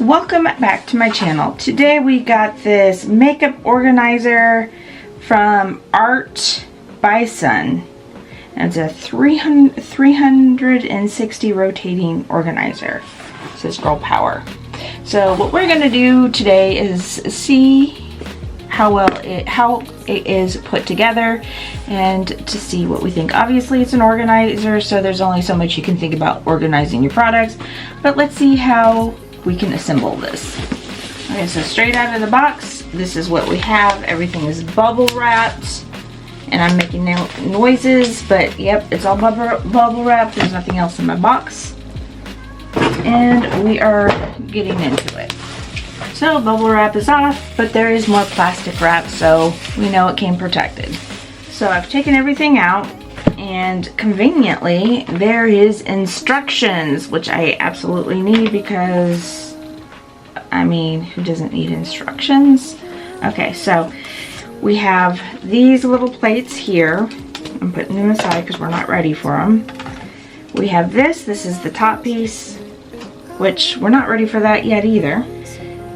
Welcome back to my channel. Today we got this makeup organizer from Artbisons. And it's a 360 rotating organizer. It says girl power. So what we're going to do today is see how it is put together and to see what we think. Obviously it's an organizer, so there's only so much you can think about organizing your products, but let's see how we can assemble this. Okay, so straight out of the box, this is what we have. Everything is bubble wrapped, and I'm making noises, but yep, it's all bubble wrapped. There's nothing else in my box, and we are getting into it. So bubble wrap is off, but there is more plastic wrap, so we know it came protected. So I've taken everything out, and conveniently there is instructions, which I absolutely need because, I mean, who doesn't need instructions? Okay, so we have these little plates here. I'm putting them aside because we're not ready for them. We have this is the top piece, which we're not ready for that yet either.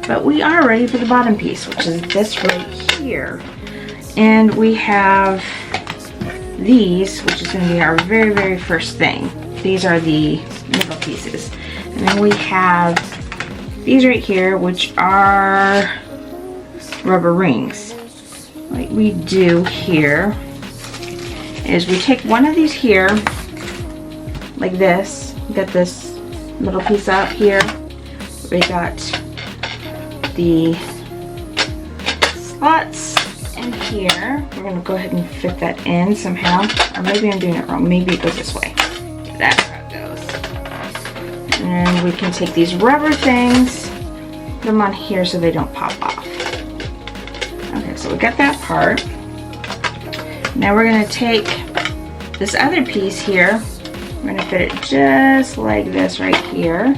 But we are ready for the bottom piece, which is this right here. And we have these, which is going to be our very, very first thing. These are the middle pieces. And then we have these right here, which are rubber rings. What we do here is we take one of these here, like this. We got this middle piece up here. We got the slots in here. We're going to go ahead and fit that in somehow. Or maybe I'm doing it wrong. Maybe it goes this way. That's how it goes. And we can take these rubber things, put them on here so they don't pop off. Okay, so we got that part. Now we're going to take this other piece here. We're going to fit it just like this right here.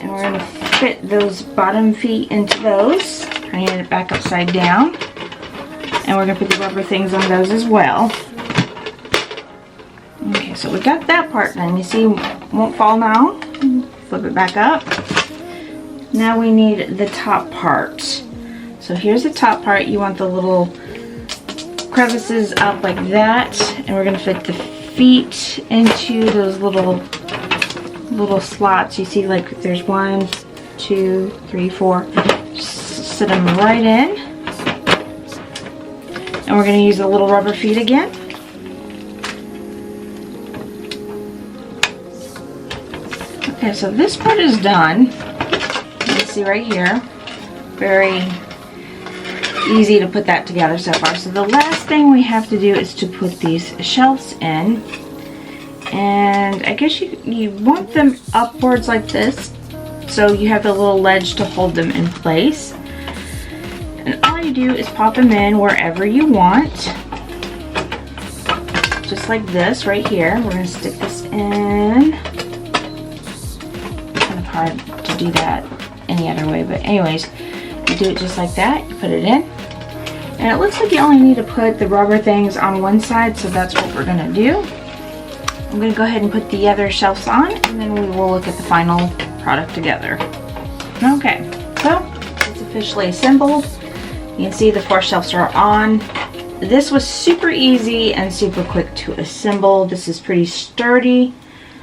And we're going to fit those bottom feet into those. Turning it back upside down. And we're going to put the rubber things on those as well. Okay, so we got that part done. You see, it won't fall now. Flip it back up. Now we need the top part. So here's the top part. You want the little crevices up like that. And we're going to fit the feet into those little slots. You see, like there's 1, 2, 3, 4. Just sit them right in. And we're going to use the little rubber feet again. Okay, so this part is done. You can see right here. Very easy to put that together so far. So the last thing we have to do is to put these shelves in. And I guess you want them upwards like this, so you have the little ledge to hold them in place. And all you do is pop them in wherever you want, just like this right here. We're going to stick this in. It's kind of hard to do that any other way, but anyways, you do it just like that. You put it in, and it looks like you only need to put the rubber things on one side, so that's what we're going to do. I'm going to go ahead and put the other shelves on, and then we will look at the final product together. Okay, so it's officially assembled. You can see the 4 shelves are on. This was super easy and super quick to assemble. This is pretty sturdy.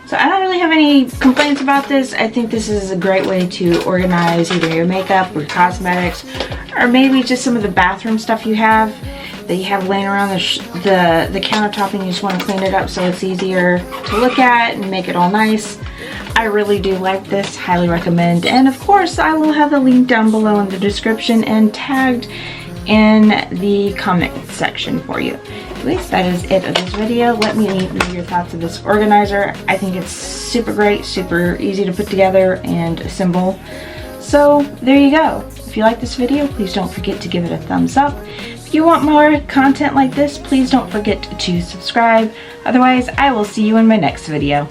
So I don't really have any complaints about this. I think this is a great way to organize either your makeup or cosmetics, or maybe just some of the bathroom stuff you have that you have laying around the countertop, and you just want to clean it up so it's easier to look at and make it all nice. I really do like this, highly recommend. And of course, I will have the link down below in the description and tagged in the comment section for you. Anyways, that is it of this video. Let me know your thoughts of this organizer. I think it's super great, super easy to put together and assemble. So there you go. If you like this video, please don't forget to give it a thumbs up. If you want more content like this, please don't forget to subscribe. Otherwise, I will see you in my next video.